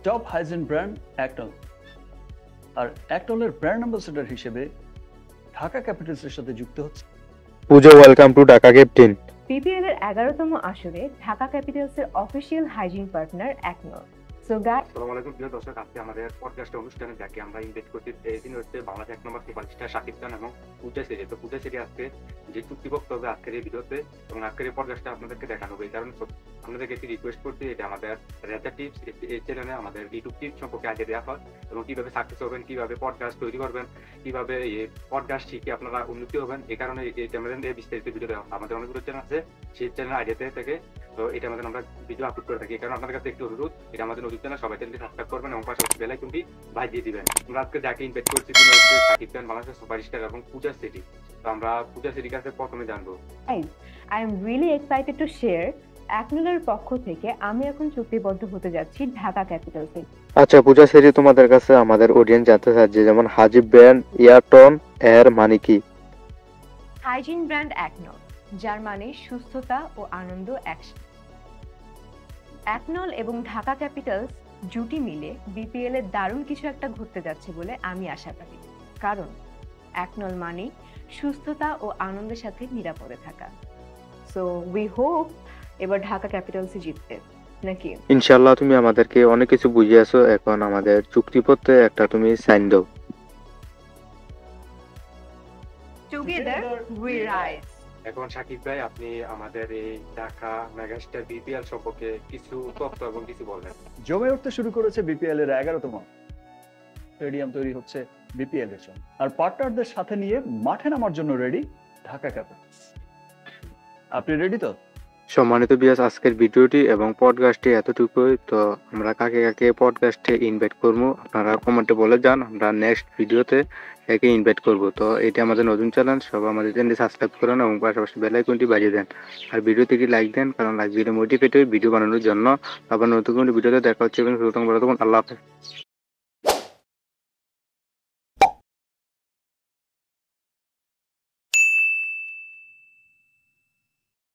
Top hygiene brand Aconol, আর অ্যাকনলের brand ambassador হিসেবে ঢাকা ক্যাপিটালসের সাথে যুক্ত হচ্ছে Puja. Welcome to Dhaka captain. BPL এর 11তম আসরে ঢাকা ক্যাপিটালসের official hygiene partner Aconol. So guys, আসসালামু আলাইকুম প্রিয় দর্শক, আজকে আমাদের পডকাস্ট অনুষ্ঠানে যাকে আমরা ইনভাইট করছি তিনি হচ্ছে বাংলাদেশ 1 নম্বর সুপারস্টার শাকিব খান এবং পূজা সেরি। তো পূজা সেরি আজকে যে চুক্তিভুক্ত হবে আজকের এই ভিডিওতে এবং আজকের এই পডকাস্টে আপনাদেরকে দেখানো হবে। এই কারণে আপনাদেরকে একটি রিকোয়েস্ট করছি, এটা আমাদের রেজা টিপস এই চ্যানেলে আমাদের ইউটিউব টিপস সম্পর্কে আগে দেওয়া হয় এবং কিভাবে সাকসেস হবেন, কিভাবে পডকাস্ট তৈরি করবেন, কিভাবে এই পডকাস্ট শিখে আপনারা উন্নতি হবেন। এই কারণে এই চ্যানেলে বিস্তারিত ভিডিও দেওয়া হয়। আমাদের অনেকগুলো চ্যানেল আছে, সেই চ্যানেল আইডিয়াতে থেকে তো এটা আমাদের আমরা ভিডিও আপলোড করে থাকি। এই কারণে আপনাদের কাছে একটি অনুরোধ, এটা আমাদের নতুন চ্যানেল, সবাই চ্যানেলটি সাবস্ক্রাইব করবেন এবং পাশাপাশি বেল আইকনটি বাজিয়ে দিবেন। আমরা আজকে যাকে ইনভাইট করছি তিনি হচ্ছে শাকিব খান, বাংলাদেশের সুপারস্টার এবং পূজা সেরি। তো আমরা পূজা সেরির কাছে প্রথমে জানবো। I am really excited to share অ্যাকনলের পক্ষ থেকে আমি এখন চুক্তিবদ্ধ হতে যাচ্ছি ঢাকা ক্যাপিটালসে। আচ্ছা পূজা সেরি, তোমাদের কাছে আমাদের অডিয়েন্স জানতে চাচ্ছে যেমন হাজিব ব্র্যান্ড ইয়ারটন এর মানে কি? হাইজিন ব্র্যান্ড অ্যাকনল, যার মানে সুস্থতা ও আনন্দ একসাথে। অ্যাকনল এবং ঢাকা ক্যাপিটালস জুটি মিলে বিপিএল এর দারুণ কিছু একটা ঘটতে যাচ্ছে বলে আমি আশাবাদী, কারণ অ্যাকনল মানে সুস্থতা ও আনন্দের সাথে নিরাপদে থাকা। সো উই হোপ এবার ঢাকা ক্যাপিটালসই জিতবে, নাকি? ইনশাআল্লাহ, তুমি আমাদেরকে অনেক কিছু বুঝিয়েছো, এখন আমাদের চুক্তিপত্রে একটা তুমি সাইন দাও। Together we rise. এখন শাকিব ভাই, আপনি আমাদের এই ঢাকা মেগাস্টার বিপিএল সম্পর্কে কিছু তথ্য এবং কিছু বলবেন। জমে উঠতে শুরু করেছে বিপিএল এর 11তম স্টেডিয়াম তৈরি হচ্ছে বিপিএল এর জন্য, আর পার্টনারদের সাথে নিয়ে মাঠে নামার জন্য রেডি ঢাকা ক্যাপিটালস। আপনি রেডি তো? সম্মানিত বিয়াস, আজকের ভিডিওটি এবং পডকাস্টটি এতটুকুই। তো আমরা কাকে কাকে পডকাস্টে ইনভাইট করবো আপনারা কমেন্টে বলে যান, আমরা নেক্সট ভিডিওতে একে ইনভাইট করবো। তো এটা আমাদের নতুন চ্যানেল, সবাই আমাদের চ্যানেলটি সাবস্ক্রাইব করেন এবং পাশাপাশি বেল আইকনটি বাজিয়ে দেন। আর ভিডিওতে কি লাইক দেন, কারণ লাইক দিলে মোটিভেট হয়ে ভিডিও বানানোর জন্য। আবার নতুন কোনো ভিডিওতে দেখা হচ্ছে এবং আল্লাহ হাফেজ।